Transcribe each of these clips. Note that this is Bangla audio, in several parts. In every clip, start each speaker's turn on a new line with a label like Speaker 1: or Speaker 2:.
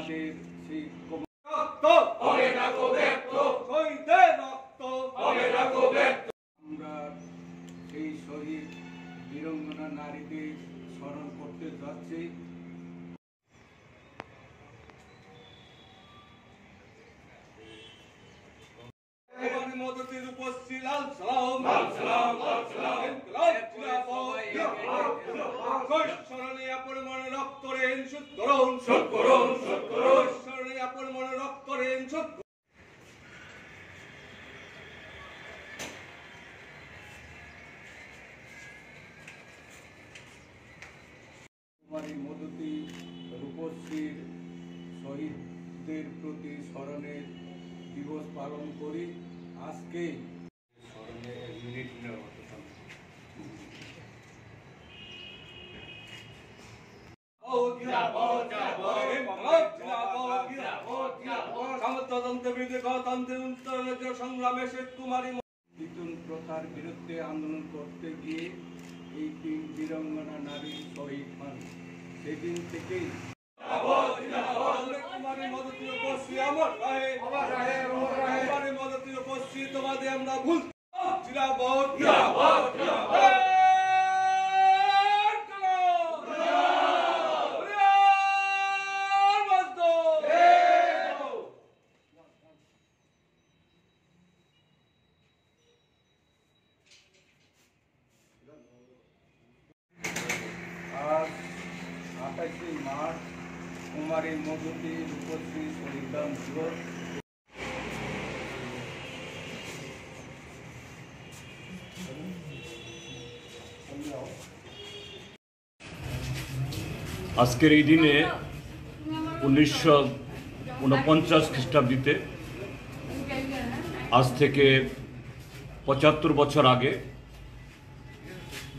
Speaker 1: আমাদের সেই আমরা সেই শহীদ বীরাঙ্গনা নারীদের স্মরণ করতে যাচ্ছি। কুমারী মধুতি রূপশ্রীর শহীদদের প্রতি স্মরণের দিবস পালন করি। আজকে স্মরণে মিনিট নেওয়া সংগ্রামে শেখ কুমারী পিতুন প্রথার বিরুদ্ধে আন্দোলন করতে গিয়ে এই 3 বীরাঙ্গনা নারী শহীদ হন। সেদিন থেকেই কুমারী মধুতি উপস্থিত তোমাদের আমরা ভুল আজ 28 মার্চ কুমারী মধুতি রূপশ্রী শহীদান দিবস।
Speaker 2: আজকের এই দিনে 1949 খ্রিস্টাব্দে আজ থেকে 75 বছর আগে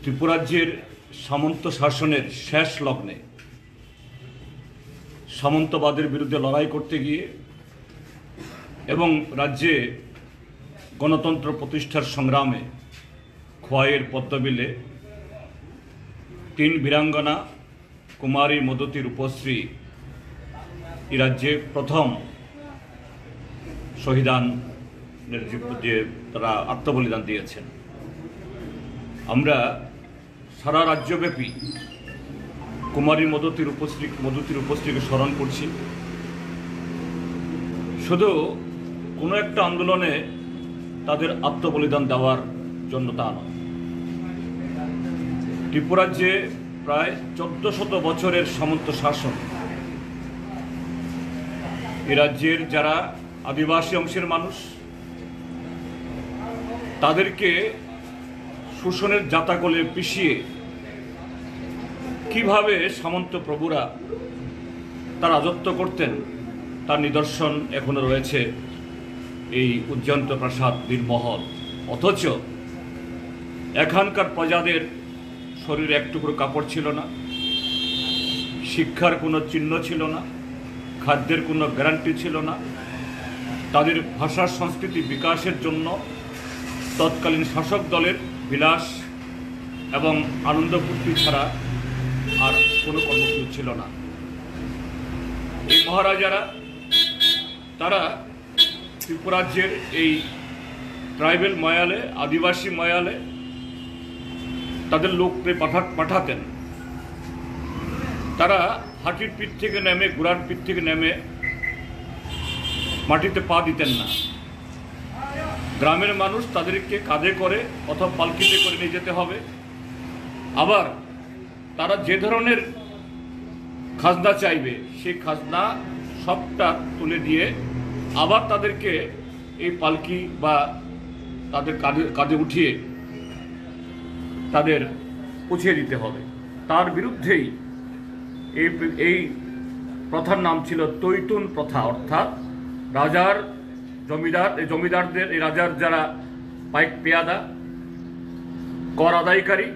Speaker 2: ত্রিপুরাজ্যের সামন্ত শাসনের শেষ লগ্নে সামন্তবাদের বিরুদ্ধে লড়াই করতে গিয়ে এবং রাজ্যে গণতন্ত্র প্রতিষ্ঠার সংগ্রামে খোয়াইয়ের পদ্মবিলে 3 বীরাঙ্গনা কুমারী মধুতি রূপশ্রী এই রাজ্যে প্রথম শহীদানের যে তারা আত্মবলিদান দিয়েছেন। আমরা সারা রাজ্যব্যাপী কুমারী মধুতির উপস্থিতিকে স্মরণ করছি। শুধু কোনো একটা আন্দোলনে তাদের আত্মবলিদান দেওয়ার জন্য তা নয়। ত্রিপুরাজ্যে প্রায় 1400 বছরের সামন্ত শাসন, এ রাজ্যের যারা আদিবাসী অংশের মানুষ তাদেরকে শোষণের জাতাকলে পিষিয়ে কিভাবে সামন্ত প্রভুরা তার রাজত্ব করতেন তার নিদর্শন এখনো রয়েছে এই উজ্জয়ন্ত প্রাসাদ বীরমহল। অথচ এখানকার প্রজাদের শরীরে এক টুকরো কাপড় ছিল না, শিক্ষার কোনো চিহ্ন ছিল না, খাদ্যের কোনো গ্যারান্টি ছিল না। তাদের ভাষা সংস্কৃতি বিকাশের জন্য তৎকালীন শাসক দলের বিলাস এবং আনন্দ ফুর্তি ছাড়া আর কোনো কর্মসূচি ছিল না। এই মহারাজারা তারা ত্রিপুরাজ্যের এই ট্রাইবেল ময়ালে, আদিবাসী ময়ালে তাদের লোককে পাঠাতেন। তারা হাতির পিঠ থেকে নেমে, ঘোড়ার পিঠ থেকে নেমে মাটিতে পা দিতেন না। গ্রামের মানুষ তাদেরকে কাঁধে করে অথবা পালকিতে করে নিয়ে যেতে হবে। আবার তারা যে ধরনের খাজনা চাইবে সেই খাজনা সবটা তুলে দিয়ে আবার তাদেরকে এই পালকি বা তাদের কাঁধে উঠিয়ে তাদের পৌঁছে দিতে হবে। তার বিরুদ্ধেই এই প্রথার নাম ছিল তৈতুন প্রথা, অর্থাৎ রাজার জমিদারদের, এই রাজার যারা পাইক পেয়াদা কর আদায়কারী,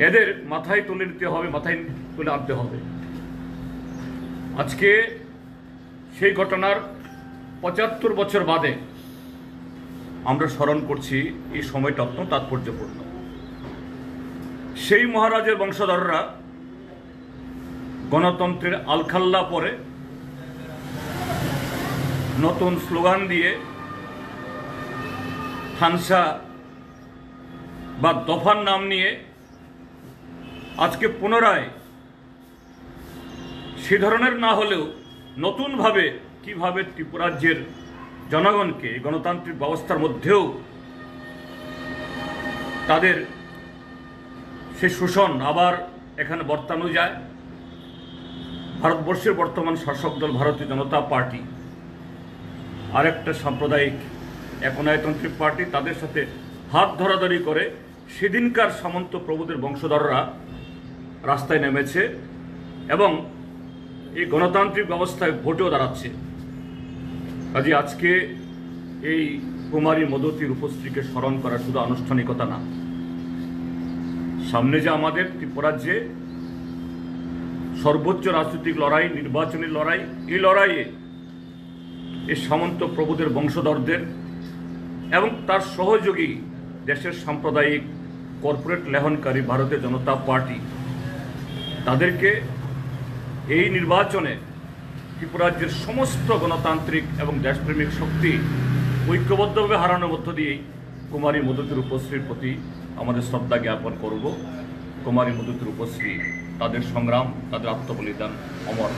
Speaker 2: এদের মাথায় তুলে নিতে হবে, মাথায় তুলে আনতে হবে। আজকে সেই ঘটনার 75 বছর বাদে আমরা স্মরণ করছি। এই সময়টা অত্যন্ত তাৎপর্যপূর্ণ। সেই মহারাজের বংশধররা গণতন্ত্রের আলখাল্লা পরে নতুন স্লোগান দিয়ে হানসা বা দফার নাম নিয়ে আজকে পুনরায় সে ধরনের না হলেও নতুনভাবে কিভাবে ত্রিপুরাজ্যের জনগণকে গণতান্ত্রিক ব্যবস্থার মধ্যেও তাদের সে শোষণ আবার এখানে বর্তানো যায়। ভারতবর্ষের বর্তমান শাসক দল ভারতীয় জনতা পার্টি আরেকটা সাম্প্রদায়িক একনায়তান্ত্রিক পার্টি, তাদের সাথে হাত ধরাধরি করে সেদিনকার সামন্ত প্রভুদের বংশধররা রাস্তায় নেমেছে এবং এই গণতান্ত্রিক ব্যবস্থায় ভোটেও দাঁড়াচ্ছে। কাজে আজকে এই কুমারী মদতী রূপশ্রীকে স্মরণ করা শুধু আনুষ্ঠানিকতা না, সামনে যে আমাদের ত্রিপুরাজ্যে সর্বোচ্চ রাজনৈতিক লড়াই, নির্বাচনী লড়াই, এই লড়াইয়ে এই সামন্ত প্রভুদের বংশধরদের এবং তার সহযোগী দেশের সাম্প্রদায়িক কর্পোরেট লেহনকারী ভারতীয় জনতা পার্টি, তাদেরকে এই নির্বাচনে ত্রিপুরাজ্যের সমস্ত গণতান্ত্রিক এবং দেশপ্রেমিক শক্তি ঐক্যবদ্ধভাবে হারানোর মধ্য দিয়েই কুমারী মদতী রূপশ্রীর প্রতি আমাদের শ্রদ্ধা জ্ঞাপন করব। কুমারী মদতী রূপশ্রী, তাদের সংগ্রাম, তাদের আত্মবলিদান অমর।